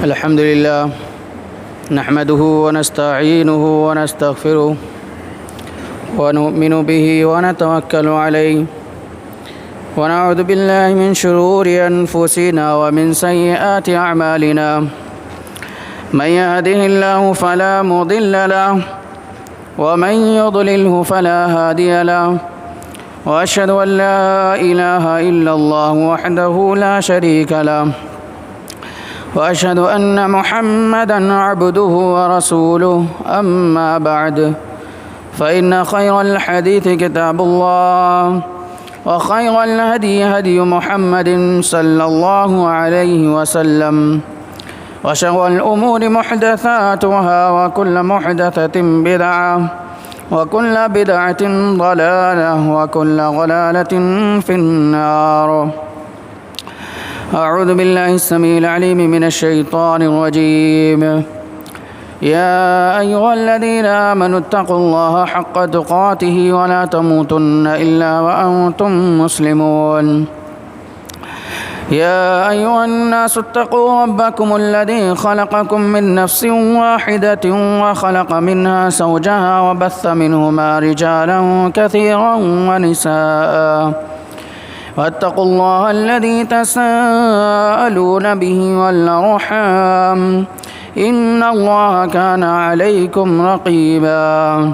الحمد لله نحمده ونستعينه ونستغفره ونؤمن به ونتوكل عليه ونعوذ بالله من شرور أنفسنا ومن سيئات أعمالنا من يهده الله فلا مضل له ومن يضلله فلا هادي له وأشهد أن لا إله إلا الله وحده لا شريك له وأشهد أن محمدًا عبده ورسوله أما بعد فإن خير الحديث كتاب الله وخير الهدي هدي محمد صلى الله عليه وسلم وشر الأمور محدثاتها وكل محدثة بدعة وكل بدعة ضلالة وكل ضلالة في النار. أعوذ بالله السميع العليم من الشيطان الرجيم. يا أيها الذين آمنوا اتقوا الله حق تقاته ولا تموتن إلا وأنتم مسلمون. يا أيها الناس اتقوا ربكم الذي خلقكم من نفس واحدة وخلق منها زوجها وبث منهما رجالا كثيرا ونساء واتقوا الله الذي تساءلون به والأرحام إن الله كان عليكم رقيبا.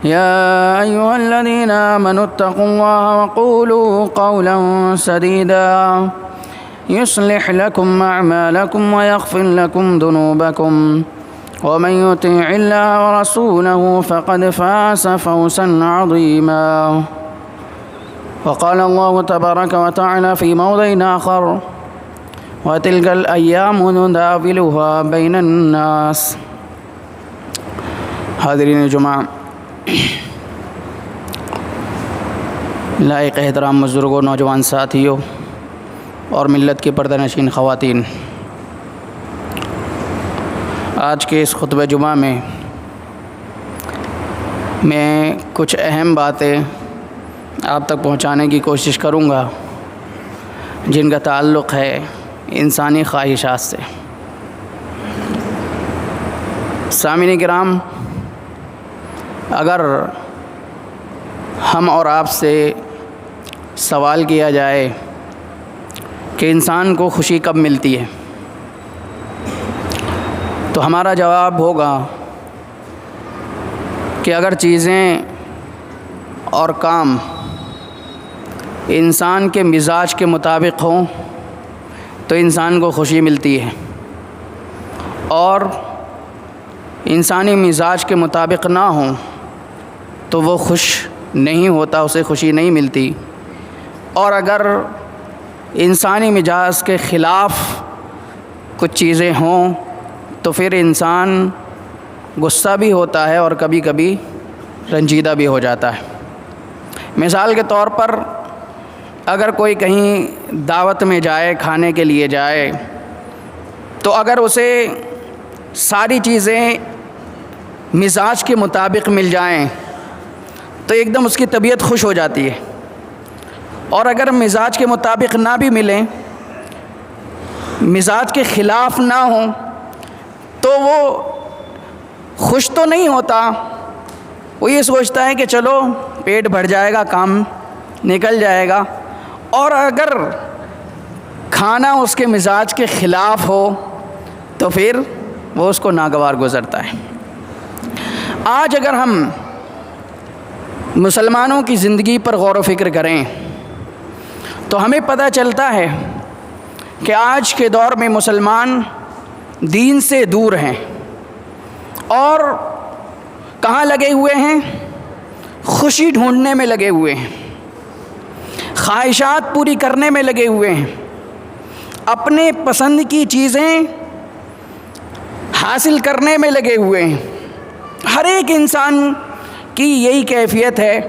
يا أيها الذين آمنوا اتقوا الله وقولوا قولا سديدا يصلح لكم أعمالكم ويغفر لكم ذنوبكم ومن يطع الله ورسوله فقد فاز فوزا عظيما. وقال الله تبارك وتعالى في موضع آخر وتلك الأيام نداولها بين الناس. حاضرین جمعہ، لائق احترام بزرگوں، نوجوان ساتھیوں اور ملت کی پردہ نشین خواتین، آج کے اس خطبہ جمعہ میں کچھ اہم باتیں آپ تک پہنچانے کی کوشش کروں گا جن کا تعلق ہے انسانی خواہشات سے. سامعین کرام، اگر ہم اور آپ سے سوال کیا جائے کہ انسان کو خوشی کب ملتی ہے تو ہمارا جواب ہوگا کہ اگر چیزیں اور کام انسان کے مزاج کے مطابق ہوں تو انسان کو خوشی ملتی ہے، اور انسانی مزاج کے مطابق نہ ہوں تو وہ خوش نہیں ہوتا، اسے خوشی نہیں ملتی. اور اگر انسانی مزاج کے خلاف کچھ چیزیں ہوں تو پھر انسان غصہ بھی ہوتا ہے اور کبھی کبھی رنجیدہ بھی ہو جاتا ہے. مثال کے طور پر اگر کوئی کہیں دعوت میں جائے، کھانے کے لیے جائے، تو اگر اسے ساری چیزیں مزاج کے مطابق مل جائیں تو ایک دم اس کی طبیعت خوش ہو جاتی ہے، اور اگر مزاج کے مطابق نہ بھی ملیں، مزاج کے خلاف نہ ہوں تو وہ خوش تو نہیں ہوتا، وہ یہ سوچتا ہے کہ چلو پیٹ بھر جائے گا، کام نکل جائے گا. اور اگر کھانا اس کے مزاج کے خلاف ہو تو پھر وہ اس کو ناگوار گزرتا ہے. آج اگر ہم مسلمانوں کی زندگی پر غور و فکر کریں تو ہمیں پتہ چلتا ہے کہ آج کے دور میں مسلمان دین سے دور ہیں اور کہاں لگے ہوئے ہیں؟ خوشی ڈھونڈنے میں لگے ہوئے ہیں، خواہشات پوری کرنے میں لگے ہوئے ہیں، اپنے پسند کی چیزیں حاصل کرنے میں لگے ہوئے ہیں. ہر ایک انسان کی یہی کیفیت ہے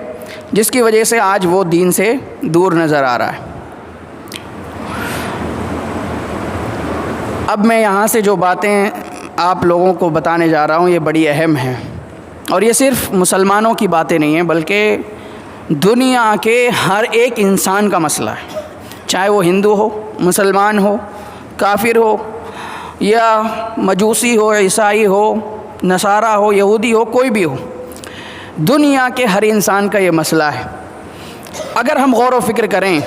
جس کی وجہ سے آج وہ دین سے دور نظر آ رہا ہے. اب میں یہاں سے جو باتیں آپ لوگوں کو بتانے جا رہا ہوں یہ بڑی اہم ہیں، اور یہ صرف مسلمانوں کی باتیں نہیں ہیں بلکہ دنیا کے ہر ایک انسان کا مسئلہ ہے، چاہے وہ ہندو ہو، مسلمان ہو، کافر ہو یا مجوسی ہو، عیسائی ہو، نصارہ ہو، یہودی ہو، کوئی بھی ہو، دنیا کے ہر انسان کا یہ مسئلہ ہے۔ اگر ہم غور و فکر کریں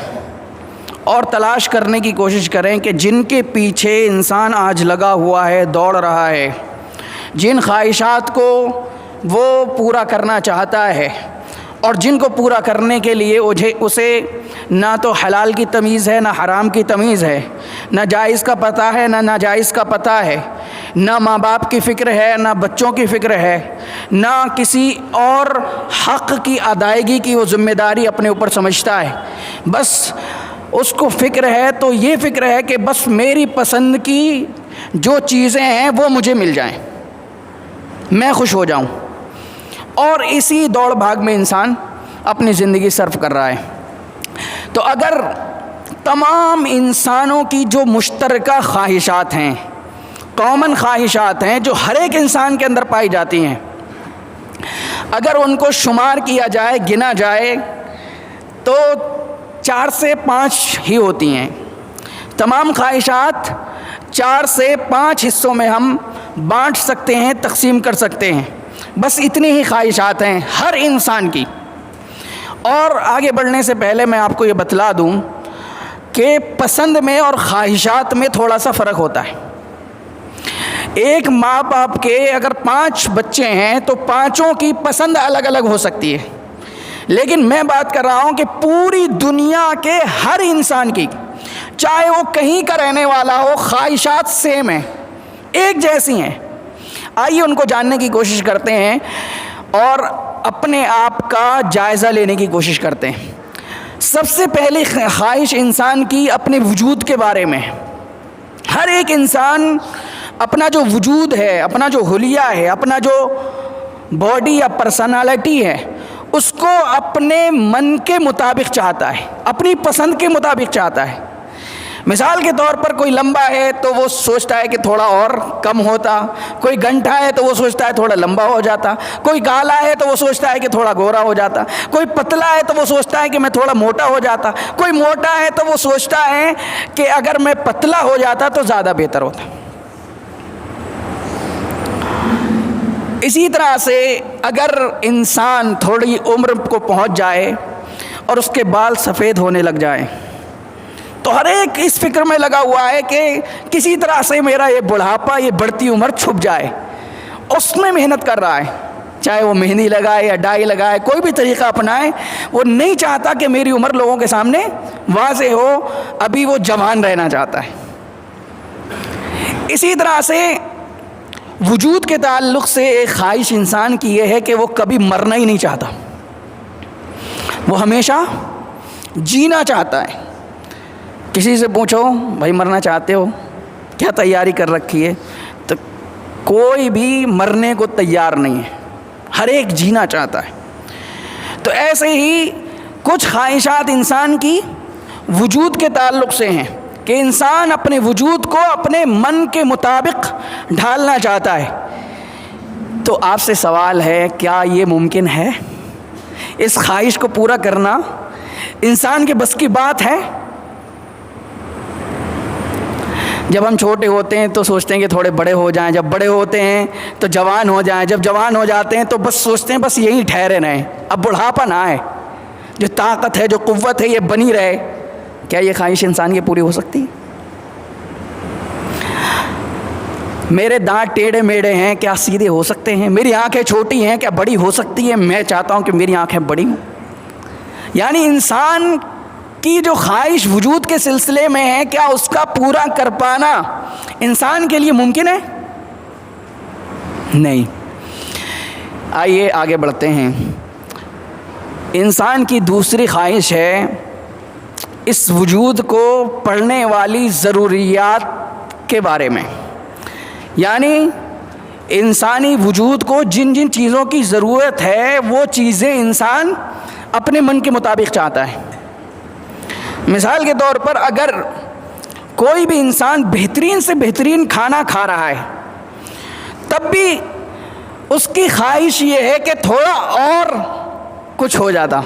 اور تلاش کرنے کی کوشش کریں کہ جن کے پیچھے انسان آج لگا ہوا ہے، دوڑ رہا ہے، جن خواہشات کو وہ پورا کرنا چاہتا ہے اور جن کو پورا کرنے کے لیے اسے نہ تو حلال کی تمیز ہے، نہ حرام کی تمیز ہے، نہ جائز کا پتہ ہے، نہ ناجائز کا پتہ ہے، نہ ماں باپ کی فکر ہے، نہ بچوں کی فکر ہے، نہ کسی اور حق کی ادائیگی کی وہ ذمہ داری اپنے اوپر سمجھتا ہے، بس اس کو فکر ہے تو یہ فکر ہے کہ بس میری پسند کی جو چیزیں ہیں وہ مجھے مل جائیں، میں خوش ہو جاؤں، اور اسی دوڑ بھاگ میں انسان اپنی زندگی صرف کر رہا ہے۔ تو اگر تمام انسانوں کی جو مشترکہ خواہشات ہیں، کامن خواہشات ہیں جو ہر ایک انسان کے اندر پائی جاتی ہیں، اگر ان کو شمار کیا جائے، گنا جائے تو 4 سے 5 ہی ہوتی ہیں۔ تمام خواہشات 4 سے 5 حصوں میں ہم بانٹ سکتے ہیں، تقسیم کر سکتے ہیں، بس اتنی ہی خواہشات ہیں ہر انسان کی۔ اور آگے بڑھنے سے پہلے میں آپ کو یہ بتلا دوں کہ پسند میں اور خواہشات میں تھوڑا سا فرق ہوتا ہے۔ ایک ماں باپ کے اگر 5 بچے ہیں تو 5 کی پسند الگ الگ ہو سکتی ہے، لیکن میں بات کر رہا ہوں کہ پوری دنیا کے ہر انسان کی، چاہے وہ کہیں کا رہنے والا ہو، خواہشات سیم ہیں، ایک جیسی ہیں۔ آئیے ان کو جاننے کی کوشش کرتے ہیں اور اپنے آپ کا جائزہ لینے کی کوشش کرتے ہیں۔ سب سے پہلی خواہش انسان کی اپنے وجود کے بارے میں۔ ہر ایک انسان اپنا جو وجود ہے، اپنا جو حلیہ ہے، اپنا جو باڈی یا پرسنالٹی ہے، اس کو اپنے من کے مطابق چاہتا ہے، اپنی پسند کے مطابق چاہتا ہے۔ مثال کے طور پر کوئی لمبا ہے تو وہ سوچتا ہے کہ تھوڑا اور کم ہوتا، کوئی گنٹھا ہے تو وہ سوچتا ہے تھوڑا لمبا ہو جاتا، کوئی کالا ہے تو وہ سوچتا ہے کہ تھوڑا گورا ہو جاتا، کوئی پتلا ہے تو وہ سوچتا ہے کہ میں تھوڑا موٹا ہو جاتا، کوئی موٹا ہے تو وہ سوچتا ہے کہ اگر میں پتلا ہو جاتا تو زیادہ بہتر ہوتا۔ اسی طرح سے اگر انسان تھوڑی عمر کو پہنچ جائے اور اس کے بال سفید ہونے لگ جائیں تو ہر ایک اس فکر میں لگا ہوا ہے کہ کسی طرح سے میرا یہ بڑھاپا، یہ بڑھتی عمر چھپ جائے، اس میں محنت کر رہا ہے، چاہے وہ مہندی لگائے یا ڈائی لگائے، کوئی بھی طریقہ اپنائے، وہ نہیں چاہتا کہ میری عمر لوگوں کے سامنے واضح ہو، ابھی وہ جوان رہنا چاہتا ہے۔ اسی طرح سے وجود کے تعلق سے ایک خواہش انسان کی یہ ہے کہ وہ کبھی مرنا ہی نہیں چاہتا، وہ ہمیشہ جینا چاہتا ہے۔ کسی سے پوچھو بھائی مرنا چاہتے ہو، کیا تیاری کر رکھی ہے، تو کوئی بھی مرنے کو تیار نہیں ہے، ہر ایک جینا چاہتا ہے۔ تو ایسے ہی کچھ خواہشات انسان کی وجود کے تعلق سے ہیں کہ انسان اپنے وجود کو اپنے من کے مطابق ڈھالنا چاہتا ہے۔ تو آپ سے سوال ہے، کیا یہ ممکن ہے؟ اس خواہش کو پورا کرنا انسان کے بس کی بات ہے؟ جب ہم چھوٹے ہوتے ہیں تو سوچتے ہیں کہ تھوڑے بڑے ہو جائیں، جب بڑے ہوتے ہیں تو جوان ہو جائیں، جب جوان ہو جاتے ہیں تو بس سوچتے ہیں بس یہی ٹھہرے رہیں، اب بڑھاپا نہ آئے، جو طاقت ہے، جو قوت ہے، یہ بنی رہے۔ کیا یہ خواہش انسان کی پوری ہو سکتی ہے؟ میرے دانت ٹیڑھے میڑھے ہیں، کیا سیدھے ہو سکتے ہیں؟ میری آنکھیں چھوٹی ہیں، کیا بڑی ہو سکتی ہیں؟ میں چاہتا ہوں کہ میری آنکھیں بڑی ہوں۔ یعنی انسان کی جو خواہش وجود کے سلسلے میں ہے، کیا اس کا پورا کر پانا انسان کے لیے ممکن ہے؟ نہیں۔ آئیے آگے بڑھتے ہیں۔ انسان کی دوسری خواہش ہے اس وجود کو پڑھنے والی ضروریات کے بارے میں، یعنی انسانی وجود کو جن جن چیزوں کی ضرورت ہے وہ چیزیں انسان اپنے من کے مطابق چاہتا ہے۔ مثال کے طور پر اگر کوئی بھی انسان بہترین سے بہترین کھانا کھا رہا ہے، تب بھی اس کی خواہش یہ ہے کہ تھوڑا اور کچھ ہو جاتا۔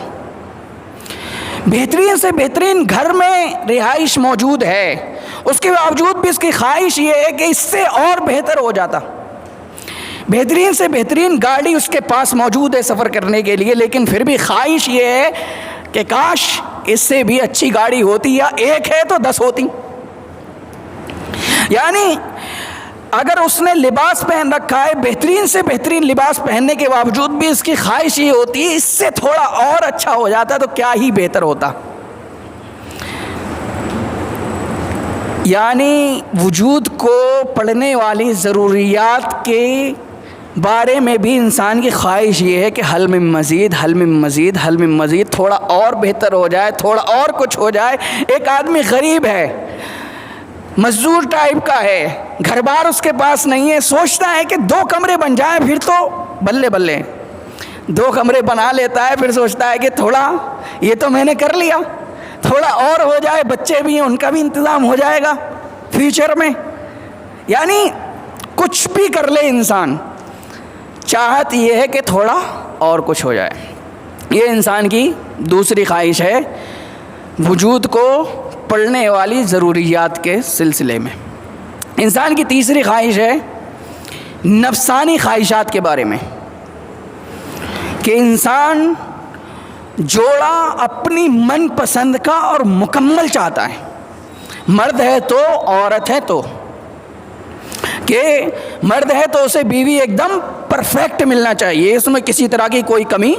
بہترین سے بہترین گھر میں رہائش موجود ہے، اس کے باوجود بھی اس کی خواہش یہ ہے کہ اس سے اور بہتر ہو جاتا، بہترین سے بہترین گاڑی اس کے پاس موجود ہے سفر کرنے کے لیے، لیکن پھر بھی خواہش یہ ہے کہ کاش اس سے بھی اچھی گاڑی ہوتی، یا ایک ہے تو 10 ہوتی۔ یعنی اگر اس نے لباس پہن رکھا ہے، بہترین سے بہترین لباس پہننے کے باوجود بھی اس کی خواہش یہ ہوتی ہے اس سے تھوڑا اور اچھا ہو جاتا تو کیا ہی بہتر ہوتا۔ یعنی وجود کو پڑھنے والی ضروریات کے بارے میں بھی انسان کی خواہش یہ ہے کہ حل میں مزید، حل میں مزید، حل میں مزید، تھوڑا اور بہتر ہو جائے، تھوڑا اور کچھ ہو جائے۔ ایک آدمی غریب ہے، مزدور ٹائپ کا ہے، گھر بار اس کے پاس نہیں ہے، سوچتا ہے کہ 2 کمرے بن جائیں، پھر تو بلے بلے 2 کمرے بنا لیتا ہے، پھر سوچتا ہے کہ تھوڑا یہ تو میں نے کر لیا، تھوڑا اور ہو جائے، بچے بھی ہیں ان کا بھی انتظام ہو جائے گا فیوچر میں۔ یعنی کچھ بھی کر لے انسان، چاہت یہ ہے کہ تھوڑا اور کچھ ہو جائے۔ یہ انسان کی دوسری خواہش ہے وجود کو پڑھنے والی ضروریات کے سلسلے میں۔ انسان کی تیسری خواہش ہے نفسانی خواہشات کے بارے میں، کہ انسان جوڑا اپنی من پسند کا اور مکمل چاہتا ہے، مرد ہے تو، عورت ہے تو، کہ مرد ہے تو اسے بیوی ایک دم پرفیکٹ ملنا چاہیے، اس میں کسی طرح کی کوئی کمی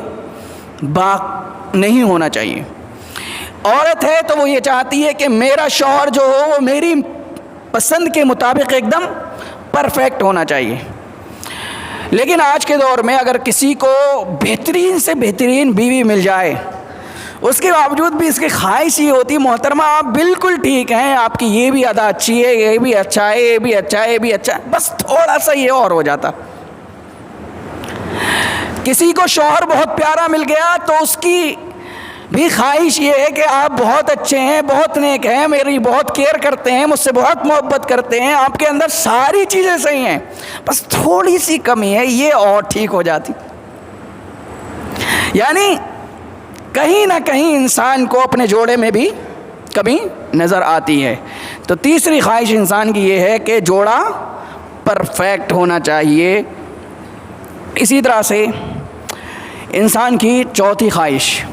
نہیں ہونا چاہیے۔ عورت ہے تو وہ یہ چاہتی ہے کہ میرا شوہر جو ہو وہ میری پسند کے مطابق ایک دم پرفیکٹ ہونا چاہیے۔ لیکن آج کے دور میں اگر کسی کو بہترین سے بہترین بیوی مل جائے، اس کے باوجود بھی اس کی خواہش یہ ہوتی، محترمہ آپ بالکل ٹھیک ہیں، آپ کی یہ بھی ادا اچھی ہے، یہ بھی اچھا ہے، یہ بھی اچھا ہے، یہ بھی اچھا ہے، بس تھوڑا سا یہ اور ہو جاتا۔ کسی کو شوہر بہت پیارا مل گیا تو اس کی بھی خواہش یہ ہے کہ آپ بہت اچھے ہیں، بہت نیک ہیں، میری بہت کیئر کرتے ہیں، مجھ سے بہت محبت کرتے ہیں، آپ کے اندر ساری چیزیں صحیح ہیں، بس تھوڑی سی کمی ہے، یہ اور ٹھیک ہو جاتی۔ یعنی کہیں نہ کہیں انسان کو اپنے جوڑے میں بھی کمی نظر آتی ہے۔ تو تیسری خواہش انسان کی یہ ہے کہ جوڑا پرفیکٹ ہونا چاہیے۔ اسی طرح سے انسان کی چوتھی خواہش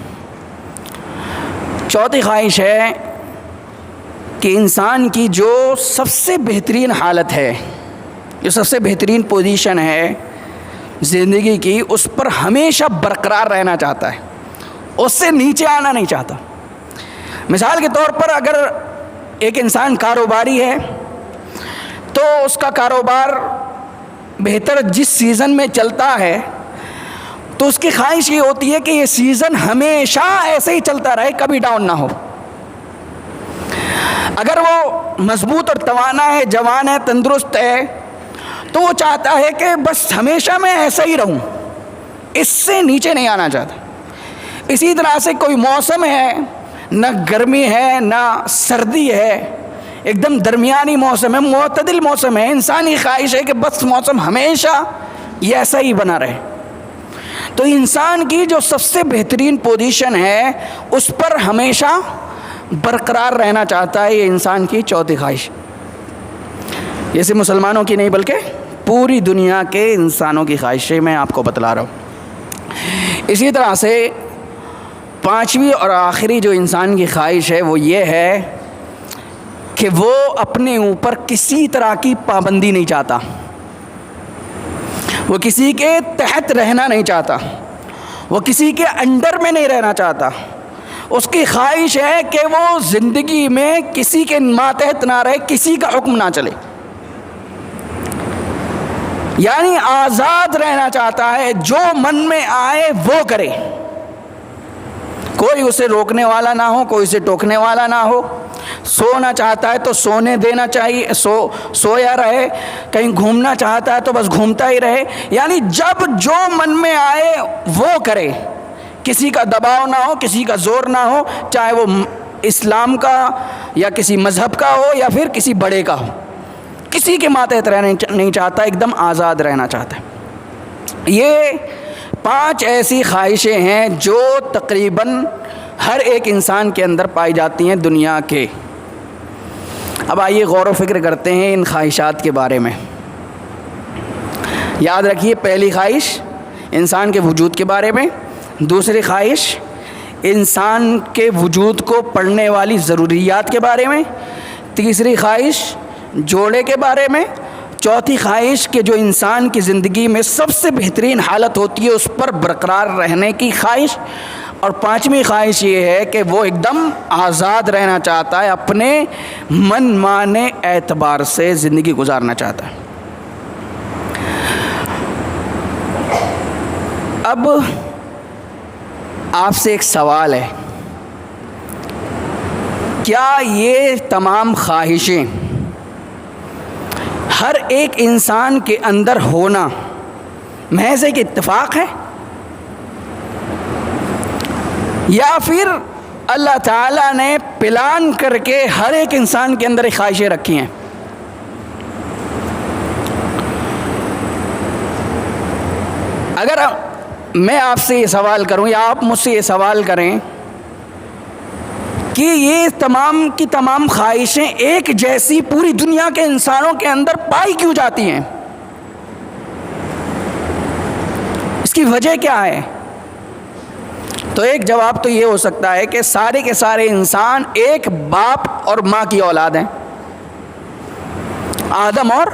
ہے کہ انسان کی جو سب سے بہترین حالت ہے، جو سب سے بہترین پوزیشن ہے زندگی کی، اس پر ہمیشہ برقرار رہنا چاہتا ہے، اس سے نیچے آنا نہیں چاہتا۔ مثال کے طور پر اگر ایک انسان کاروباری ہے تو اس کا کاروبار بہتر جس سیزن میں چلتا ہے تو اس کی خواہش یہ ہوتی ہے کہ یہ سیزن ہمیشہ ایسے ہی چلتا رہے، کبھی ڈاؤن نہ ہو۔ اگر وہ مضبوط اور توانا ہے، جوان ہے، تندرست ہے، تو وہ چاہتا ہے کہ بس ہمیشہ میں ایسا ہی رہوں، اس سے نیچے نہیں آنا چاہتا۔ اسی طرح سے کوئی موسم ہے، نہ گرمی ہے نہ سردی ہے، ایک دم درمیانی موسم ہے، معتدل موسم ہے، انسانی خواہش ہے کہ بس موسم ہمیشہ یہ ایسا ہی بنا رہے۔ تو انسان کی جو سب سے بہترین پوزیشن ہے اس پر ہمیشہ برقرار رہنا چاہتا ہے، یہ انسان کی چوتھی خواہش۔ یہ صرف مسلمانوں کی نہیں بلکہ پوری دنیا کے انسانوں کی خواہشیں میں آپ کو بتلا رہا ہوں۔ اسی طرح سے پانچویں اور آخری جو انسان کی خواہش ہے وہ یہ ہے کہ وہ اپنے اوپر کسی طرح کی پابندی نہیں چاہتا، وہ کسی کے تحت رہنا نہیں چاہتا، وہ کسی کے انڈر میں نہیں رہنا چاہتا۔ اس کی خواہش ہے کہ وہ زندگی میں کسی کے ماتحت نہ رہے، کسی کا حکم نہ چلے، یعنی آزاد رہنا چاہتا ہے، جو من میں آئے وہ کرے، کوئی اسے روکنے والا نہ ہو، کوئی اسے ٹوکنے والا نہ ہو۔ سونا چاہتا ہے تو سونے دینا چاہیے، سویا رہے، کہیں گھومنا چاہتا ہے تو بس گھومتا ہی رہے، یعنی جب جو من میں آئے وہ کرے، کسی کا دباؤ نہ ہو، کسی کا زور نہ ہو، چاہے وہ اسلام کا یا کسی مذہب کا ہو یا پھر کسی بڑے کا ہو، کسی کے ماتحت رہنا نہیں چاہتا، ایک دم آزاد رہنا چاہتا ہے۔ یہ 5 ایسی خواہشیں ہیں جو تقریباً ہر ایک انسان کے اندر پائی جاتی ہیں دنیا کے۔ اب آئیے غور و فکر کرتے ہیں ان خواہشات کے بارے میں. یاد رکھیے، پہلی خواہش انسان کے وجود کے بارے میں، دوسری خواہش انسان کے وجود کو پڑھنے والی ضروریات کے بارے میں، تیسری خواہش جوڑے کے بارے میں، چوتھی خواہش کہ جو انسان کی زندگی میں سب سے بہترین حالت ہوتی ہے اس پر برقرار رہنے کی خواہش، اور پانچویں خواہش یہ ہے کہ وہ ایک دم آزاد رہنا چاہتا ہے، اپنے من مانے اعتبار سے زندگی گزارنا چاہتا ہے. اب آپ سے ایک سوال ہے، کیا یہ تمام خواہشیں ہر ایک انسان کے اندر ہونا محض ایک اتفاق ہے، یا پھر اللہ تعالیٰ نے پلان کر کے ہر ایک انسان کے اندر ایک خواہشیں رکھی ہیں؟ اگر میں آپ سے یہ سوال کروں یا آپ مجھ سے یہ سوال کریں کہ یہ تمام کی تمام خواہشیں ایک جیسی پوری دنیا کے انسانوں کے اندر پائی کیوں جاتی ہیں، اس کی وجہ کیا ہے؟ تو ایک جواب تو یہ ہو سکتا ہے کہ سارے کے سارے انسان ایک باپ اور ماں کی اولاد ہیں، آدم اور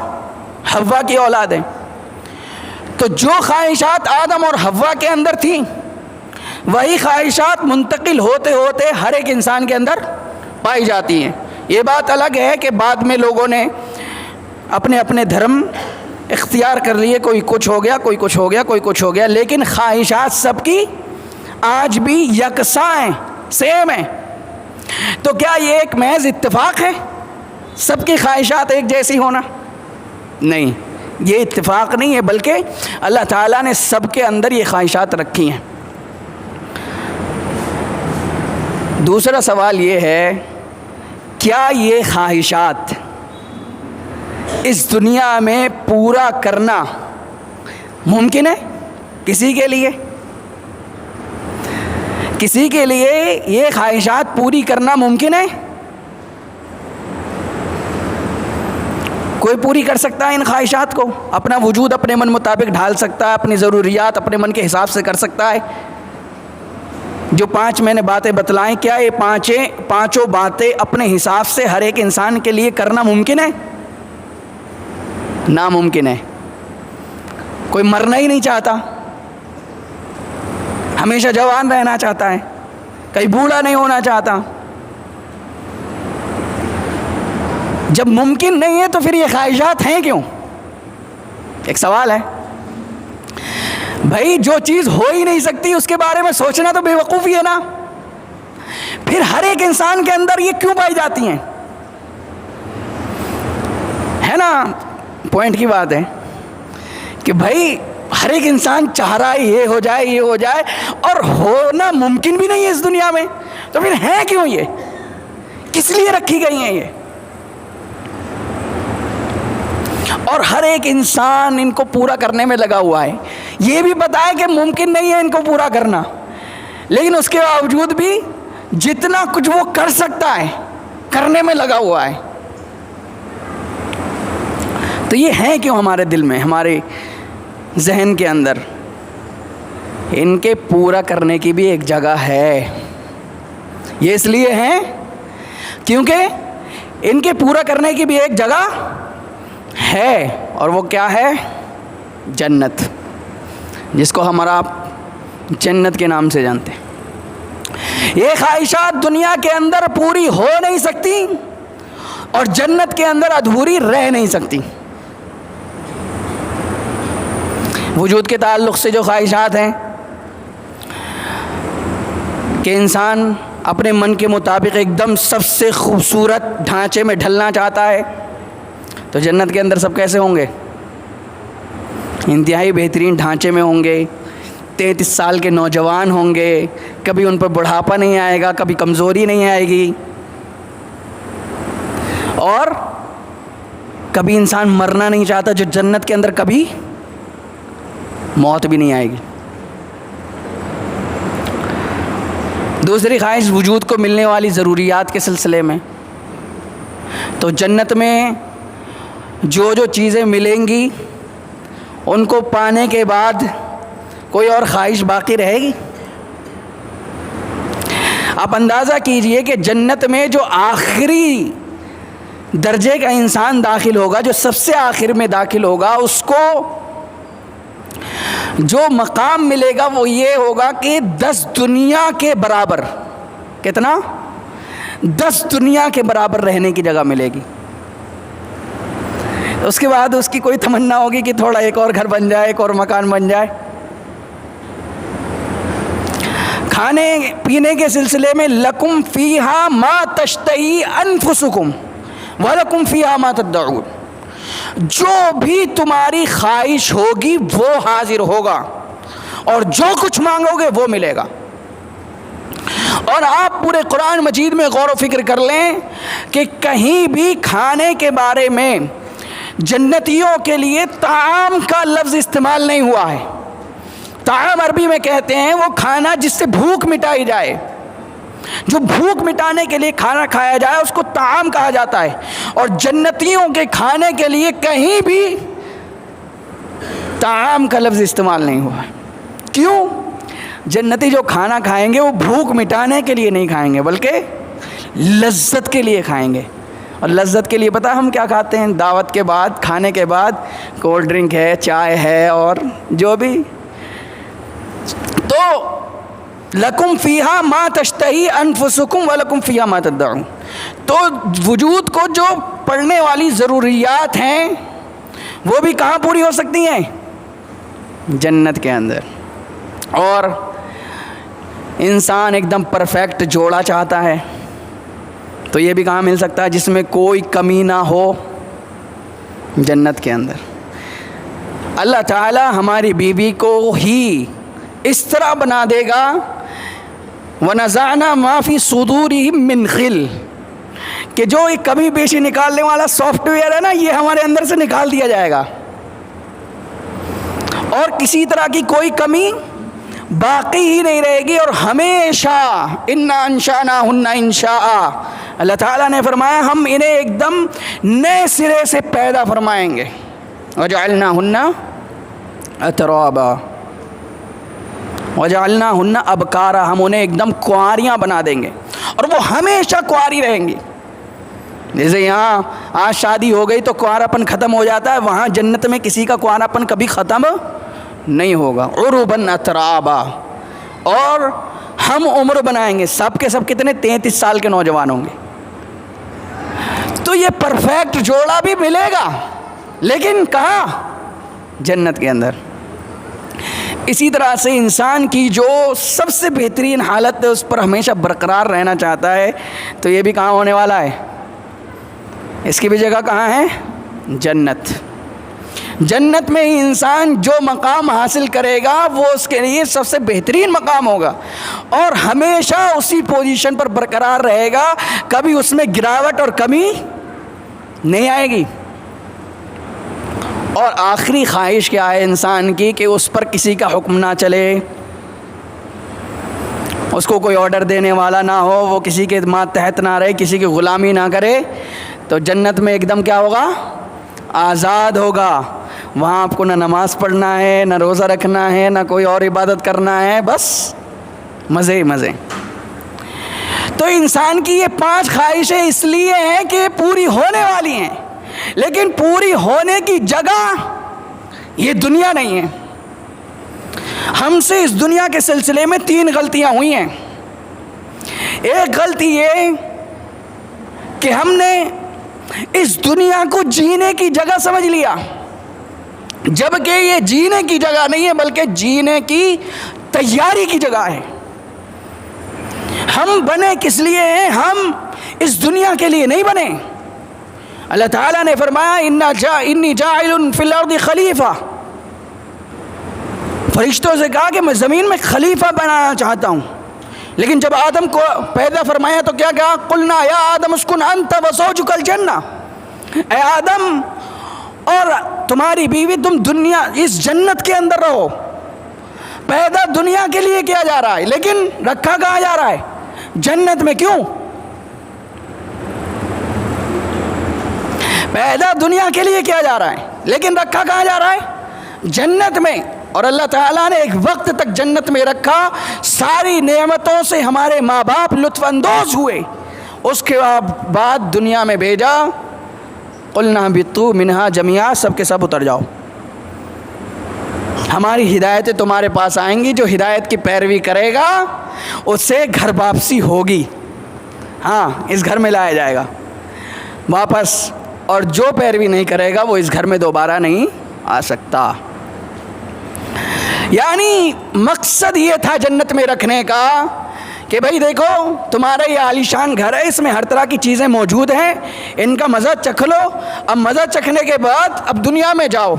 حوا کی اولاد ہیں. تو جو خواہشات آدم اور حوا کے اندر تھیں وہی خواہشات منتقل ہوتے ہوتے ہر ایک انسان کے اندر پائی جاتی ہیں. یہ بات الگ ہے کہ بعد میں لوگوں نے اپنے اپنے دھرم اختیار کر لیے، کوئی کچھ ہو گیا، کوئی کچھ ہو گیا، کوئی کچھ ہو گیا، لیکن خواہشات سب کی آج بھی یکساں ہیں، سیم ہیں. تو کیا یہ ایک محض اتفاق ہے سب کی خواہشات ایک جیسی ہونا؟ نہیں، یہ اتفاق نہیں ہے، بلکہ اللہ تعالیٰ نے سب کے اندر یہ خواہشات رکھی ہیں. دوسرا سوال یہ ہے، کیا یہ خواہشات اس دنیا میں پورا کرنا ممکن ہے کسی کے لیے؟ کسی کے لیے یہ خواہشات پوری کرنا ممکن ہے؟ کوئی پوری کر سکتا ہے ان خواہشات کو؟ اپنا وجود اپنے من مطابق ڈھال سکتا ہے، اپنی ضروریات اپنے من کے حساب سے کر سکتا ہے؟ جو 5 میں نے باتیں بتلائیں، کیا یہ پانچوں باتیں اپنے حساب سے ہر ایک انسان کے لیے کرنا ممکن ہے؟ ناممکن ہے. کوئی مرنا ہی نہیں چاہتا، ہمیشہ جوان رہنا چاہتا ہے، کہیں بوڑھا نہیں ہونا چاہتا. جب ممکن نہیں ہے تو پھر یہ خواہشات ہیں کیوں؟ ایک سوال ہے. بھائی جو چیز ہو ہی نہیں سکتی اس کے بارے میں سوچنا تو بے وقوفی ہے نا. پھر ہر ایک انسان کے اندر یہ کیوں پائی جاتی ہیں؟ ہے نا، پوائنٹ کی بات ہے کہ بھائی ہر ایک انسان چاہ رہا ہے یہ ہو جائے، یہ ہو جائے، اور ہونا ممکن بھی نہیں ہے اس دنیا میں. تو پھر ہیں کیوں یہ؟ کس لیے رکھی گئی ہیں یہ؟ اور ہر ایک انسان ان کو پورا کرنے میں لگا ہوا ہے. یہ بھی پتا ہے کہ ممکن نہیں ہے ان کو پورا کرنا، لیکن اس کے باوجود بھی جتنا کچھ وہ کر سکتا ہے کرنے میں لگا ہوا ہے. تو یہ ہے کیوں ہمارے دل میں، ہمارے ذہن کے اندر؟ ان کے پورا کرنے کی بھی ایک جگہ ہے. یہ اس لیے ہے کیونکہ ان کے پورا کرنے کی بھی ایک جگہ ہے، اور وہ کیا ہے؟ جنت، جس کو ہمارا جنت کے نام سے جانتے ہیں. یہ خواہشات دنیا کے اندر پوری ہو نہیں سکتی اور جنت کے اندر ادھوری رہ نہیں سکتی. وجود کے تعلق سے جو خواہشات ہیں کہ انسان اپنے من کے مطابق ایک دم سب سے خوبصورت ڈھانچے میں ڈھلنا چاہتا ہے، تو جنت کے اندر سب کیسے ہوں گے؟ انتہائی بہترین ڈھانچے میں ہوں گے. 33 سال کے نوجوان ہوں گے، کبھی ان پر بڑھاپا نہیں آئے گا، کبھی کمزوری نہیں آئے گی، اور کبھی انسان مرنا نہیں چاہتا، جو جنت کے اندر کبھی موت بھی نہیں آئے گی. دوسری خواہش وجود کو ملنے والی ضروریات کے سلسلے میں. تو جنت میں جو جو چیزیں ملیں گی ان کو پانے کے بعد کوئی اور خواہش باقی رہے گی؟ آپ اندازہ کیجئے کہ جنت میں جو آخری درجے کا انسان داخل ہوگا، جو سب سے آخر میں داخل ہوگا، اس کو جو مقام ملے گا وہ یہ ہوگا کہ 10 دنیا کے برابر، کتنا؟ 10 دنیا کے برابر رہنے کی جگہ ملے گی۔ اس کے بعد اس کی کوئی تمنا ہوگی کہ تھوڑا ایک اور گھر بن جائے، ایک اور مکان بن جائے۔ کھانے پینے کے سلسلے میں لکم فیہا ما تشتہی انفسکم ولکم فیہا ما تدعون، جو بھی تمہاری خواہش ہوگی وہ حاضر ہوگا اور جو کچھ مانگو گے وہ ملے گا۔ اور آپ پورے قرآن مجید میں غور و فکر کر لیں کہ کہیں بھی کھانے کے بارے میں جنتیوں کے لیے طعام کا لفظ استعمال نہیں ہوا ہے۔ طعام عربی میں کہتے ہیں وہ کھانا جس سے بھوک مٹائی جائے، جو بھوک مٹانے کے لیے کھانا کھایا جائے اس کو طعام کہا جاتا ہے۔ اور جنتیوں کے کھانے کے لیے کہیں بھی طعام کا لفظ استعمال نہیں ہوا ہے۔ کیوں؟ جنتی جو کھانا کھائیں گے وہ بھوک مٹانے کے لیے نہیں کھائیں گے بلکہ لذت کے لیے کھائیں گے۔ اور لذت کے لیے پتہ ہم کیا کھاتے ہیں؟ دعوت کے بعد، کھانے کے بعد کولڈ ڈرنک ہے، چائے ہے اور جو بھی۔ تو لکم فیہا ما تشتہی انفسکم ولکم فیہا ما تدعون، تو وجود کو جو پڑھنے والی ضروریات ہیں وہ بھی کہاں پوری ہو سکتی ہیں؟ جنت کے اندر۔ اور انسان ایک دم پرفیکٹ جوڑا چاہتا ہے تو یہ بھی کہاں مل سکتا ہے جس میں کوئی کمی نہ ہو؟ جنت کے اندر۔ اللہ تعالی ہماری بیوی کو ہی اس طرح بنا دے گا وَنَزَعْنَا مَا فِي صُدُورِهِم مِّن غِلٍّ، کہ جو ایک کمی بیشی نکالنے والا سافٹ ویئر ہے نا، یہ ہمارے اندر سے نکال دیا جائے گا اور کسی طرح کی کوئی کمی باقی ہی نہیں رہے گی۔ اور ہمیشہ اِنَّا أَنشَأْنَاهُنَّ إِنشَاءً، اللہ تعالیٰ نے فرمایا ہم انہیں ایک دم نئے سرے سے پیدا فرمائیں گے۔ وَجَعَلْنَاهُنَّ أَتْرَابًا وَجَعَلْنَاهُنَّ أَبْكَارًا، ہم انہیں ایک دم کنواریاں بنا دیں گے اور وہ ہمیشہ کنواری رہیں گی۔ جیسے یہاں آج شادی ہو گئی تو کنواراپن ختم ہو جاتا ہے، وہاں جنت میں کسی کا کنواراپن کبھی ختم نہیں ہوگا۔ عُرُبًا أَتْرَابًا، اور ہم عمر بنائیں گے، سب کے سب کتنے؟ 33 سال کے نوجوان ہوں گے۔ تو یہ پرفیکٹ جوڑا بھی ملے گا، لیکن کہاں؟ جنت کے اندر۔ اسی طرح سے انسان کی جو سب سے بہترین حالت ہے اس پر ہمیشہ برقرار رہنا چاہتا ہے، تو یہ بھی کہاں ہونے والا ہے؟ اس کی بھی جگہ کہاں ہے؟ جنت۔ جنت میں ہی انسان جو مقام حاصل کرے گا وہ اس کے لیے سب سے بہترین مقام ہوگا اور ہمیشہ اسی پوزیشن پر برقرار رہے گا، کبھی اس میں گراوٹ اور کمی نہیں آئے گی۔ اور آخری خواہش کیا ہے انسان کی؟ کہ اس پر کسی کا حکم نہ چلے، اس کو کوئی آرڈر دینے والا نہ ہو، وہ کسی کے ماتحت نہ رہے، کسی کی غلامی نہ کرے۔ تو جنت میں ایک دم کیا ہوگا؟ آزاد ہوگا۔ وہاں آپ کو نہ نماز پڑھنا ہے، نہ روزہ رکھنا ہے، نہ کوئی اور عبادت کرنا ہے، بس مزے مزے۔ تو انسان کی یہ 5 خواہشیں اس لیے ہیں کہ پوری ہونے والی ہیں، لیکن پوری ہونے کی جگہ یہ دنیا نہیں ہے۔ ہم سے اس دنیا کے سلسلے میں 3 غلطیاں ہوئی ہیں۔ ایک غلطی یہ کہ ہم نے اس دنیا کو جینے کی جگہ سمجھ لیا، جبکہ یہ جینے کی جگہ نہیں ہے بلکہ جینے کی تیاری کی جگہ ہے۔ ہم بنے کس لیے ہیں؟ ہم اس دنیا کے لیے نہیں بنے۔ اللہ تعالیٰ نے فرمایا انی جاعل فی الارض خلیفہ، فرشتوں سے کہا کہ میں زمین میں خلیفہ بنانا چاہتا ہوں۔ لیکن جب آدم کو پیدا فرمایا تو کیا کہا؟ قلنا یا آدم اسکن انت وزوجک الجنہ، اے آدم اور تمہاری بیوی تم دنیا اس جنت کے اندر رہو۔ پیدا دنیا کے لیے کیا جا رہا ہے لیکن رکھا کہاں جا رہا ہے؟ جنت میں۔ کیوں؟ پیدا دنیا کے لیے کیا جا رہا ہے، لیکن رکھا کہاں جا رہا ہے؟ جنت میں. اور اللہ تعالیٰ نے ایک وقت تک جنت میں رکھا، ساری نعمتوں سے ہمارے ماں باپ لطف اندوز ہوئے، اس کے بعد دنیا میں بھیجا، قلنا اہبطوا منہا جميعا، سب کے سب اتر جاؤ. ہماری ہدایتیں تمہارے پاس آئیں گی، جو ہدایت کی پیروی کرے گا اس سے گھر واپسی ہوگی. ہاں، اس گھر میں لایا جائے گا واپس، اور جو پیروی نہیں کرے گا وہ اس گھر میں دوبارہ نہیں آ سکتا. یعنی مقصد یہ تھا جنت میں رکھنے کا کہ بھائی دیکھو تمہارا یہ عالیشان گھر ہے، اس میں ہر طرح کی چیزیں موجود ہیں، ان کا مزہ چکھ لو. اب مزہ چکھنے کے بعد اب دنیا میں جاؤ،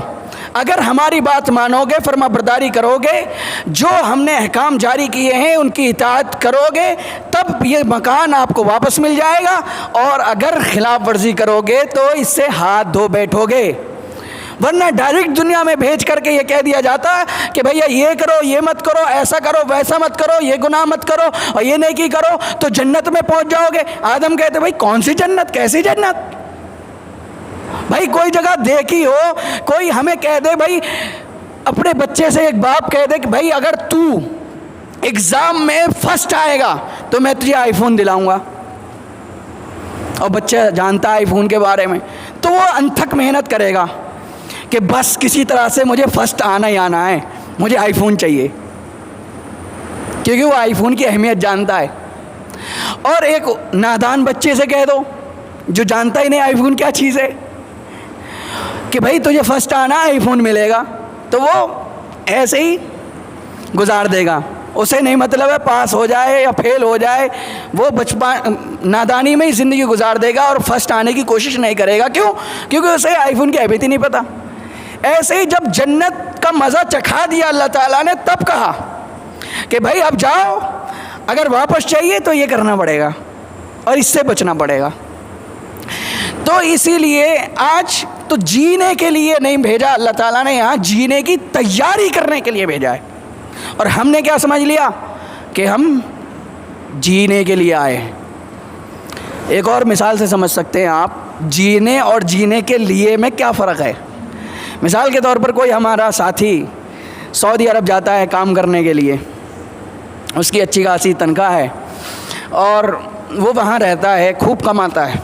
اگر ہماری بات مانو گے، فرما برداری کرو گے، جو ہم نے احکام جاری کیے ہیں ان کی اطاعت کرو گے، تب یہ مکان آپ کو واپس مل جائے گا. اور اگر خلاف ورزی کرو گے تو اس سے ہاتھ دھو بیٹھو گے. ورنہ ڈائریکٹ دنیا میں بھیج کر کے یہ کہہ دیا جاتا ہے کہ بھیا یہ کرو، یہ مت کرو، ایسا کرو، ویسا مت کرو، یہ گناہ مت کرو اور یہ نیکی کرو تو جنت میں پہنچ جاؤ گے. آدم کہتے بھائی کون سی جنت، کیسی جنت؟ بھائی کوئی جگہ دیکھی ہو، کوئی ہمیں کہہ دے، بھائی اپنے بچے سے ایک باپ کہہ دے کہ بھائی اگر تو ایگزام میں فرسٹ آئے گا تو میں تجھے آئی فون دلاؤں گا، اور بچہ جانتا ہے آئی فون کے بارے میں، تو وہ انتھک محنت کرے گا کہ بس کسی طرح سے مجھے فرسٹ آنا ہی آنا ہے، مجھے آئی فون چاہیے، کیونکہ وہ آئی فون کی اہمیت جانتا ہے. اور ایک نادان بچے سے کہہ دو جو جانتا ہی نہیں آئی فون کیا چیز ہے کہ بھائی تجھے فرسٹ آنا آئی فون ملے گا، تو وہ ایسے ہی گزار دے گا. اسے نہیں مطلب ہے پاس ہو جائے یا فیل ہو جائے، وہ بچپن نادانی میں ہی زندگی گزار دے گا اور فرسٹ آنے کی کوشش نہیں کرے گا. کیوں؟ کیونکہ اسے آئی فون کی اہمیت ہی نہیں پتہ. ایسے ہی جب جنت کا مزہ چکھا دیا اللہ تعالیٰ نے، تب کہا کہ بھائی اب جاؤ، اگر واپس چاہیے تو یہ کرنا پڑے گا اور اس سے بچنا پڑے گا. تو اسی لیے آج تو جینے کے لیے نہیں بھیجا اللہ تعالیٰ نے، یہاں جینے کی تیاری کرنے کے لیے بھیجا ہے. اور ہم نے کیا سمجھ لیا کہ ہم جینے کے لیے آئے ہیں. ایک اور مثال سے سمجھ سکتے ہیں آپ جینے اور جینے کے لیے میں کیا فرق ہے. مثال کے طور پر کوئی ہمارا ساتھی سعودی عرب جاتا ہے کام کرنے کے لیے، اس کی اچھی خاصی تنخواہ ہے اور وہ وہاں رہتا ہے، خوب کماتا ہے،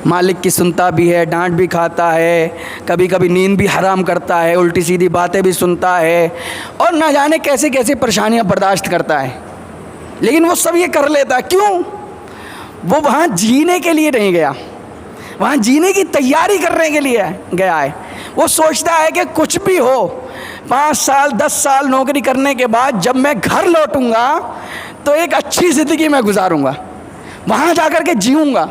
مالک کی سنتا بھی ہے، ڈانٹ بھی کھاتا ہے، کبھی کبھی نیند بھی حرام کرتا ہے، الٹی سیدھی باتیں بھی سنتا ہے، اور نہ جانے کیسی کیسی پریشانیاں برداشت کرتا ہے. لیکن وہ سب یہ کر لیتا. کیوں؟ وہ وہاں جینے کے لیے نہیں گیا، وہاں جینے کی تیاری کرنے کے لیے گیا ہے. وہ سوچتا ہے کہ کچھ بھی ہو، 5 سال 10 سال نوکری کرنے کے بعد جب میں گھر لوٹوں گا تو ایک اچھی زندگی میں گزاروں گا، وہاں جا کر کے جیوں گا.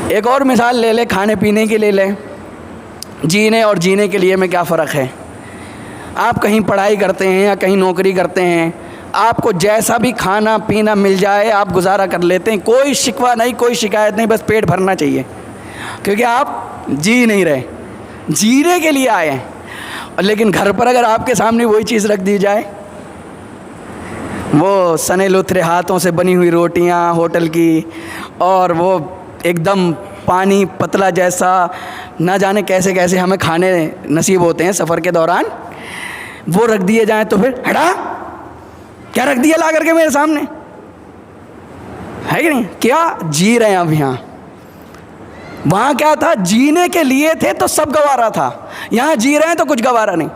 ایک اور مثال لے لے، کھانے پینے کی لے لیں. جینے اور جینے کے لیے میں کیا فرق ہے؟ آپ کہیں پڑھائی کرتے ہیں یا کہیں نوکری کرتے ہیں، آپ کو جیسا بھی کھانا پینا مل جائے آپ گزارا کر لیتے ہیں، کوئی شکوہ نہیں، کوئی شکایت نہیں، بس پیٹ بھرنا چاہیے، کیونکہ آپ جی نہیں رہے، جینے کے لیے آئے ہیں. لیکن گھر پر اگر آپ کے سامنے وہی چیز رکھ دی جائے، وہ سنے لتھرے ہاتھوں سے بنی ہوئی روٹیاں ہوٹل کی، اور وہ ایک دم پانی پتلا جیسا، نہ جانے کیسے کیسے ہمیں کھانے نصیب ہوتے ہیں سفر کے دوران، وہ رکھ دیے جائیں تو پھر ہٹا کیا رکھ دیا لا کر کے میرے سامنے، ہے کہ نہیں؟ کیا جی رہے ہیں اب یہاں؟ وہاں کیا تھا؟ جینے کے لیے تھے تو سب گوارا تھا، یہاں جی رہے ہیں تو کچھ گوارا نہیں.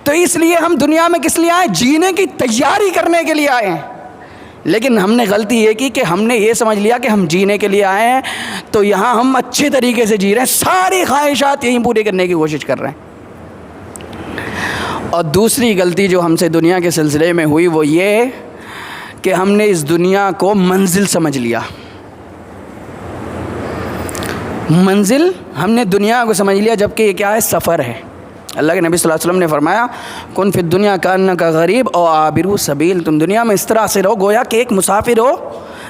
تو اس لیے ہم دنیا میں کس لیے آئے؟ جینے کی تیاری کرنے کے لیے آئے ہیں. لیکن ہم نے غلطی یہ کی کہ ہم نے یہ سمجھ لیا کہ ہم جینے کے لیے آئے ہیں تو یہاں ہم اچھے طریقے سے جی رہے ہیں، ساری خواہشات یہیں پوری کرنے کی کوشش کر رہے ہیں. اور دوسری غلطی جو ہم سے دنیا کے سلسلے میں ہوئی وہ یہ کہ ہم نے اس دنیا کو منزل سمجھ لیا. منزل ہم نے دنیا کو سمجھ لیا، جبکہ یہ کیا ہے؟ سفر ہے. اللہ کے نبی صلی اللہ علیہ وسلم نے فرمایا کن فی الدنیا کانک غریب او عابر سبیل، تم دنیا میں اس طرح سے رہو گویا کہ ایک مسافر ہو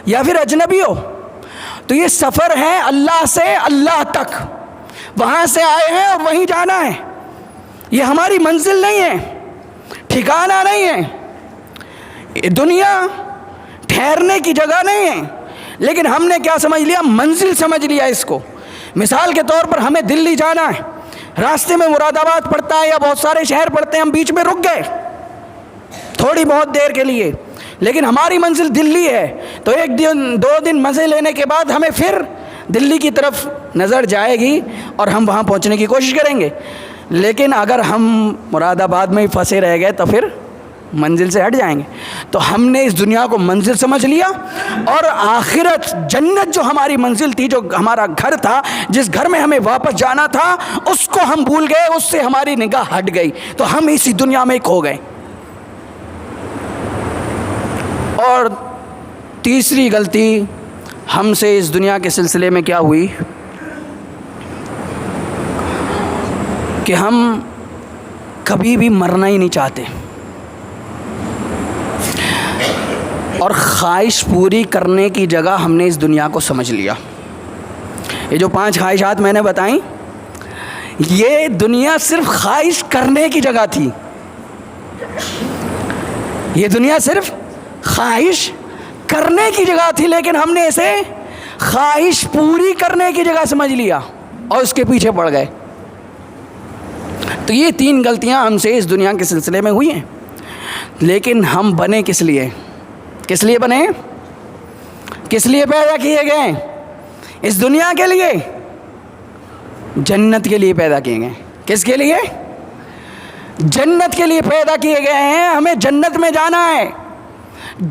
یا پھر اجنبی ہو. تو یہ سفر ہے اللہ سے اللہ تک، وہاں سے آئے ہیں اور وہیں جانا ہے. یہ ہماری منزل نہیں ہے، ٹھکانہ نہیں ہے، دنیا ٹھہرنے کی جگہ نہیں ہے. لیکن ہم نے کیا سمجھ لیا؟ منزل سمجھ لیا اس کو۔ مثال کے طور پر ہمیں دلی جانا ہے، راستے میں مراد آباد پڑتا ہے یا بہت سارے شہر پڑتے ہیں، ہم بیچ میں رک گئے تھوڑی بہت دیر کے لیے، لیکن ہماری منزل دلی ہے، تو ایک دن 2 دن مزے لینے کے بعد ہمیں پھر دلی کی طرف نظر جائے گی اور ہم وہاں پہنچنے کی کوشش کریں گے۔ لیکن اگر ہم مراد آباد میں ہی پھنسے رہ گئے تو پھر منزل سے ہٹ جائیں گے۔ تو ہم نے اس دنیا کو منزل سمجھ لیا، اور آخرت جنت جو ہماری منزل تھی، جو ہمارا گھر تھا، جس گھر میں ہمیں واپس جانا تھا، اس کو ہم بھول گئے، اس سے ہماری نگاہ ہٹ گئی، تو ہم اسی دنیا میں کھو گئے۔ اور تیسری غلطی ہم سے اس دنیا کے سلسلے میں کیا ہوئی کہ ہم کبھی بھی مرنا ہی نہیں چاہتے، اور خواہش پوری کرنے کی جگہ ہم نے اس دنیا کو سمجھ لیا۔ یہ جو 5 خواہشات میں نے بتائیں، یہ دنیا صرف خواہش کرنے کی جگہ تھی، یہ دنیا صرف خواہش کرنے کی جگہ تھی، لیکن ہم نے اسے خواہش پوری کرنے کی جگہ سمجھ لیا اور اس کے پیچھے پڑ گئے۔ تو یہ 3 غلطیاں ہم سے اس دنیا کے سلسلے میں ہوئی ہیں۔ لیکن ہم بنے کس لیے؟ کس لیے بنے؟ کس لیے پیدا کیے گئے؟ اس دنیا کے لیے؟ جنت کے لیے پیدا کیے گئے۔ کس کے لیے؟ جنت کے لیے پیدا کیے گئے ہیں۔ ہمیں جنت میں جانا ہے۔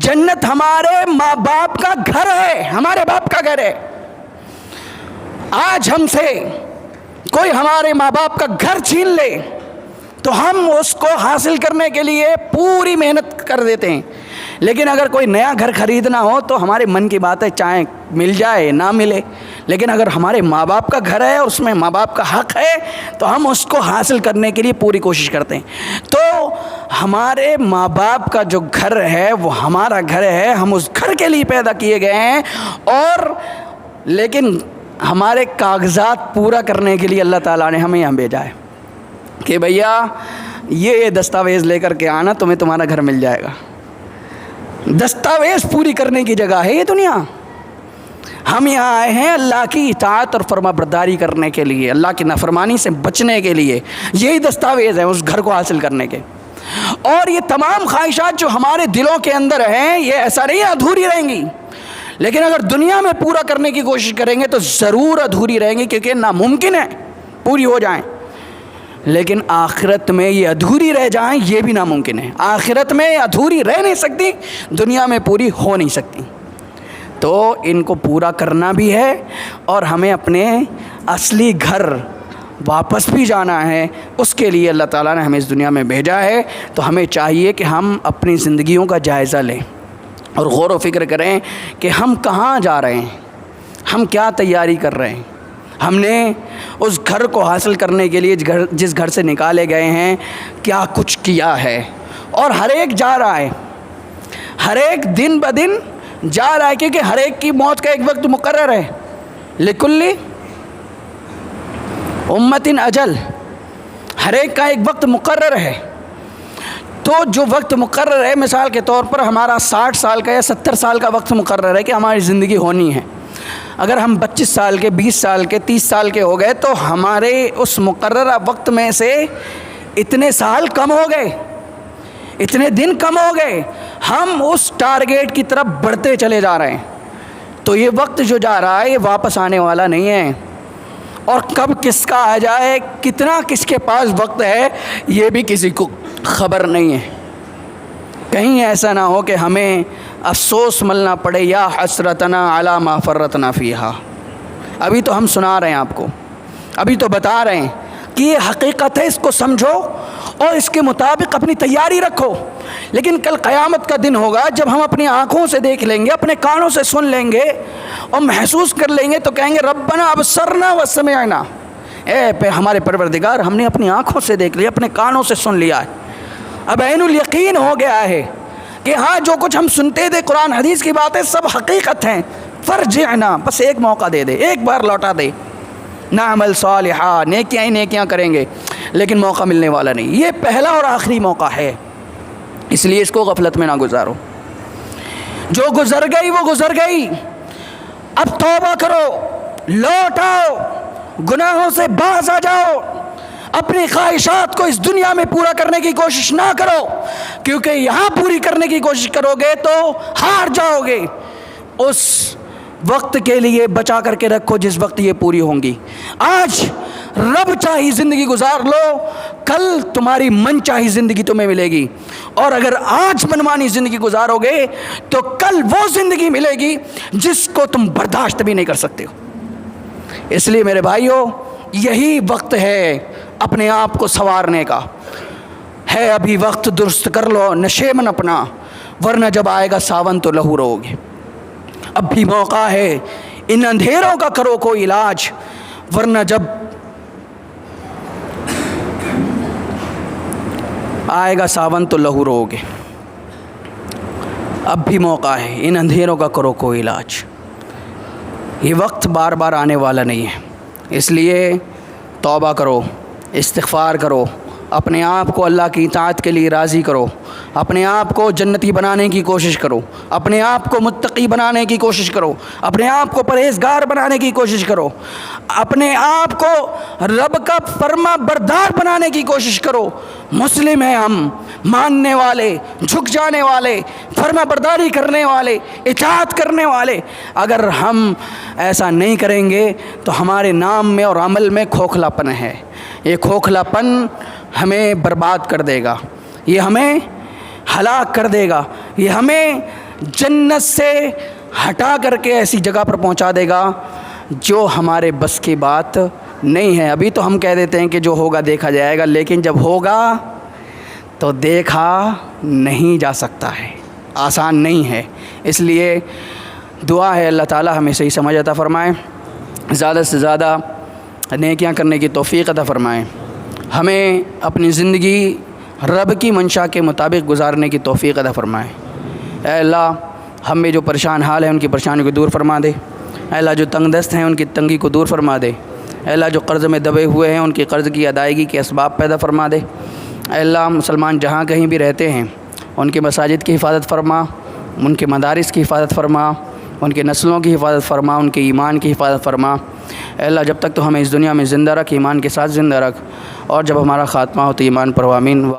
جنت ہمارے ماں باپ کا گھر ہے، ہمارے باپ کا گھر ہے۔ آج ہم سے کوئی ہمارے ماں باپ کا گھر چھین لے تو ہم اس کو حاصل کرنے کے لیے پوری محنت کر دیتے ہیں، لیکن اگر کوئی نیا گھر خریدنا ہو تو ہمارے من کی بات ہے، چاہے مل جائے نہ ملے، لیکن اگر ہمارے ماں باپ کا گھر ہے اور اس میں ماں باپ کا حق ہے تو ہم اس کو حاصل کرنے کے لیے پوری کوشش کرتے ہیں۔ تو ہمارے ماں باپ کا جو گھر ہے وہ ہمارا گھر ہے، ہم اس گھر کے لیے پیدا کیے گئے ہیں، اور لیکن ہمارے کاغذات پورا کرنے کے لیے اللہ تعالیٰ نے ہمیں یہاں بھیجا ہے کہ بھیا یہ دستاویز لے کر کے آنا، تمہیں تمہارا گھر مل جائے گا۔ دستاویز پوری کرنے کی جگہ ہے یہ دنیا۔ ہم یہاں آئے ہیں اللہ کی اطاعت اور فرما برداری کرنے کے لیے، اللہ کی نافرمانی سے بچنے کے لیے، یہی دستاویز ہیں اس گھر کو حاصل کرنے کے۔ اور یہ تمام خواہشات جو ہمارے دلوں کے اندر ہیں، یہ ایسا نہیں ادھوری رہیں گی، لیکن اگر دنیا میں پورا کرنے کی کوشش کریں گے تو ضرور ادھوری رہیں گی، کیونکہ ناممکن ہے پوری ہو جائیں۔ لیکن آخرت میں یہ ادھوری رہ جائیں، یہ بھی ناممکن ہے۔ آخرت میں ادھوری رہ نہیں سکتی، دنیا میں پوری ہو نہیں سکتی۔ تو ان کو پورا کرنا بھی ہے، اور ہمیں اپنے اصلی گھر واپس بھی جانا ہے۔ اس کے لیے اللہ تعالیٰ نے ہمیں اس دنیا میں بھیجا ہے۔ تو ہمیں چاہیے کہ ہم اپنی زندگیوں کا جائزہ لیں اور غور و فکر کریں کہ ہم کہاں جا رہے ہیں، ہم کیا تیاری کر رہے ہیں۔ ہم نے اس گھر کو حاصل کرنے کے لیے جس گھر سے نکالے گئے ہیں کیا کچھ کیا ہے، اور ہر ایک جا رہا ہے، ہر ایک دن بدن جا رہا ہے، کیونکہ ہر ایک کی موت کا ایک وقت مقرر ہے۔ لکل امت اجل، ہر ایک کا ایک وقت مقرر ہے۔ تو جو وقت مقرر ہے، مثال کے طور پر ہمارا 60 سال کا یا 70 سال کا وقت مقرر ہے کہ ہماری زندگی ہونی ہے۔ اگر ہم 25 سال کے، 20 سال کے، 30 سال کے ہو گئے تو ہمارے اس مقررہ وقت میں سے اتنے سال کم ہو گئے، اتنے دن کم ہو گئے، ہم اس ٹارگیٹ کی طرف بڑھتے چلے جا رہے ہیں۔ تو یہ وقت جو جا رہا ہے یہ واپس آنے والا نہیں ہے، اور کب کس کا آ جائے، کتنا کس کے پاس وقت ہے، یہ بھی کسی کو خبر نہیں ہے۔ کہیں ایسا نہ ہو کہ ہمیں افسوس ملنا پڑے، یا حسرتنا علی ما فرطنا فیہا۔ ابھی تو ہم سنا رہے ہیں آپ کو، ابھی تو بتا رہے ہیں کہ یہ حقیقت ہے، اس کو سمجھو اور اس کے مطابق اپنی تیاری رکھو۔ لیکن کل قیامت کا دن ہوگا جب ہم اپنی آنکھوں سے دیکھ لیں گے، اپنے کانوں سے سن لیں گے اور محسوس کر لیں گے، تو کہیں گے ربنا ابصرنا وسمعنا، اے ہمارے پروردگار، ہم نے اپنی آنکھوں سے دیکھ لیا، اپنے کانوں سے سن لیا ہے، اب عین الیقین ہو گیا ہے کہ ہاں جو کچھ ہم سنتے تھے قرآن حدیث کی باتیں سب حقیقت ہیں۔ فرجعنا، بس ایک موقع دے دے، ایک بار لوٹا دے، نعمل صالحا، نیکیاں ہی نیکیاں کریں گے، لیکن موقع ملنے والا نہیں۔ یہ پہلا اور آخری موقع ہے، اس لیے اس کو غفلت میں نہ گزارو۔ جو گزر گئی وہ گزر گئی، اب توبہ کرو، لوٹ آؤ، گناہوں سے باز آ جاؤ، اپنی خواہشات کو اس دنیا میں پورا کرنے کی کوشش نہ کرو، کیونکہ یہاں پوری کرنے کی کوشش کرو گے تو ہار جاؤ گے۔ اس وقت کے لیے بچا کر کے رکھو جس وقت یہ پوری ہوں گی۔ آج رب چاہی زندگی گزار لو، کل تمہاری من چاہی زندگی تمہیں ملے گی، اور اگر آج منمانی زندگی گزارو گے تو کل وہ زندگی ملے گی جس کو تم برداشت بھی نہیں کر سکتے ہو۔ اس لیے میرے بھائیوں، یہی وقت ہے اپنے آپ کو سنوارنے کا ہے، ابھی وقت درست کر لو نشیمن اپنا، ورنہ جب آئے گا ساون تو لہو رہو گے۔ اب بھی موقع ہے، ان اندھیروں کا کرو کوئی علاج، ورنہ جب آئے گا ساون تو لہو رہو گے۔ اب بھی موقع ہے، ان اندھیروں کا کرو کوئی علاج۔ یہ وقت بار بار آنے والا نہیں ہے، اس لیے توبہ کرو، استغفار کرو، اپنے آپ کو اللہ کی اطاعت کے لیے راضی کرو، اپنے آپ کو جنتی بنانے کی کوشش کرو، اپنے آپ کو متقی بنانے کی کوشش کرو، اپنے آپ کو پرہیزگار بنانے کی کوشش کرو، اپنے آپ کو رب کا فرما بردار بنانے کی کوشش کرو۔ مسلم ہیں ہم، ماننے والے، جھک جانے والے، فرما برداری کرنے والے، اطاعت کرنے والے۔ اگر ہم ایسا نہیں کریں گے تو ہمارے نام میں اور عمل میں کھوکھلا پن ہے، یہ کھوکھلا پن ہمیں برباد کر دے گا، یہ ہمیں ہلاک کر دے گا، یہ ہمیں جنت سے ہٹا کر کے ایسی جگہ پر پہنچا دے گا جو ہمارے بس کی بات نہیں ہے۔ ابھی تو ہم کہہ دیتے ہیں کہ جو ہوگا دیکھا جائے گا، لیکن جب ہوگا تو دیکھا نہیں جا سکتا ہے، آسان نہیں ہے۔ اس لیے دعا ہے اللہ تعالی ہمیں صحیح سمجھ عطا فرمائے، زیادہ سے زیادہ نیکیاں کرنے کی توفیق عطا فرمائے، ہمیں اپنی زندگی رب کی منشا کے مطابق گزارنے کی توفیق عطا فرمائے۔ اے اللہ، ہم میں جو پریشان حال ہیں ان کی پریشانی کو دور فرما دے۔ اے اللہ، جو تنگ دست ہیں ان کی تنگی کو دور فرما دے۔ اے اللہ، جو قرض میں دبے ہوئے ہیں ان کی قرض کی ادائیگی کے اسباب پیدا فرما دے۔ اے اللہ، مسلمان جہاں کہیں بھی رہتے ہیں ان کی مساجد کی حفاظت فرما، ان کے مدارس کی حفاظت فرما، ان کے نسلوں کی حفاظت فرما، ان کے ایمان کی حفاظت فرما۔ اے اللہ، جب تک تو ہمیں اس دنیا میں زندہ رکھ، ایمان کے ساتھ زندہ رکھ، اور جب ہمارا خاتمہ ہو تو ایمان پر آمین۔